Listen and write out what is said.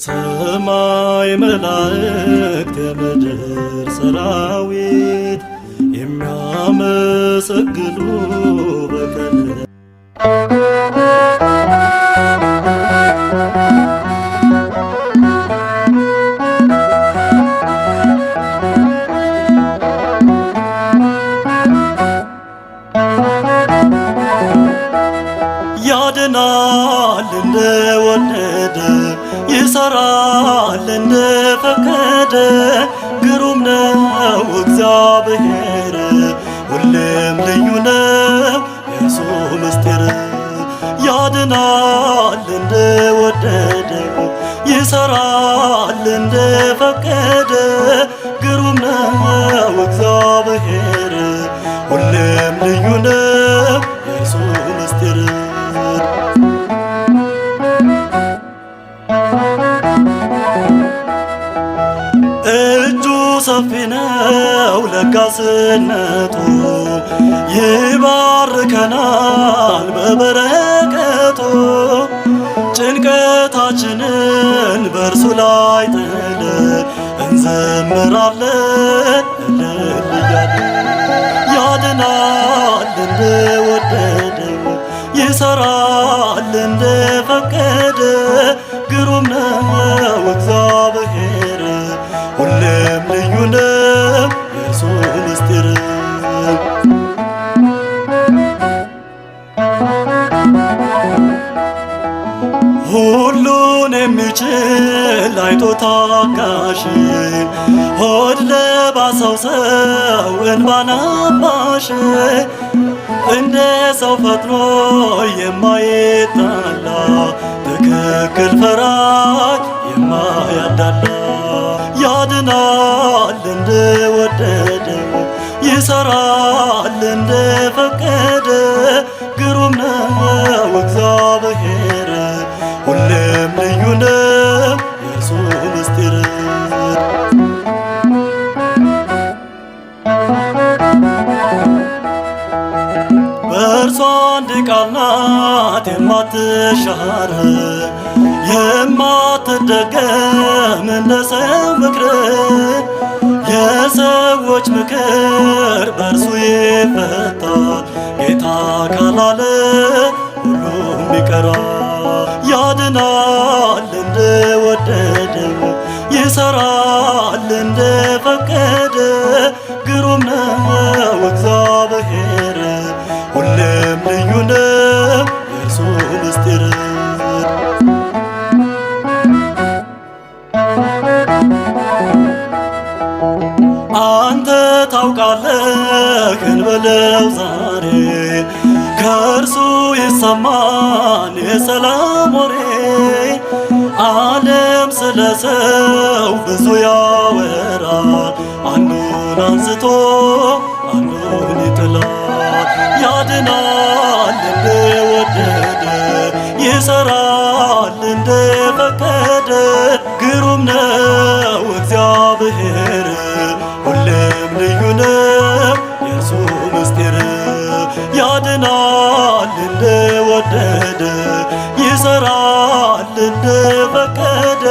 ሰማይ መላእክት የምድር ሰራዊት የሚያመሰግኑ በቀን ያድናል እንደወደደ ይሰራል እንደፈቀደ ግሩም ነው እግዚአብሔር ሁሌም ልዩ ነው የእርሱ ምስጢር። ያድናል እንደወደደ ይሰራል እንደፈቀደ ግሩም ነው እግዚአብሔር ሁሌም ልዩ ነው የእርሱ ምስጢር። እጁ ሰፊ ነው ለጋስነቱ ይባርከናል በበረከቱ። ጭንቀታችንን በእርሱ ላይ ጥለን እንዘምራለን እልል እያልን። ያድናል እንደወደደ ይሰራል እንደፈቀደ ግሩም ነው እግዚአብሔር ሁሌም ልዩ ነው የእርሱ ምስጢር። ሁሉን የሚችል አይቶ ታጋሽ ሆድ ለባሰው ሰው እንባን አባሽ እንደ ሰው ፈጥኖ የማይጣላ ትክክል ፈራጅ የማያዳላ። ያድናል እንደወደደ ይሰራል እንደፈቀደ ግሩም ነው እግዚአብሔር ሁሌም ልዩ ነው የእርሱ ምስጢር። በእርሷ አንድ ቃል ናት የማትሻር የማትደገም እንደ ሰው ምክር። የሰዎች ምክር በእርሱ ይፈታል ጌታ ካላለ ሁሉም ይቀራል። ያድናል እንደወደደ ይሰራል እንደፈቀደ ግሩም ነው እግዚአብሔር ሁሌም ልዩ ነው የእርሱ ምስጢር። አንተ ታውቃለህ እንበለው ዛሬ ከእርሱ ይሰማል የሰላም ወሬ። ዓለም ስለ ሰው ብዙ ያወራል አንዱን አንስቶ አንዱን ይጥላል። ያድናል እንደወደደ ይሰራል እንደፈቀደ ግሩም ነው እግዚአብሔር ሁሌም ልዩ ነው የእርሱ ምስጢር። ያድናል እንደወደደ ይሰራል እንደፈቀደ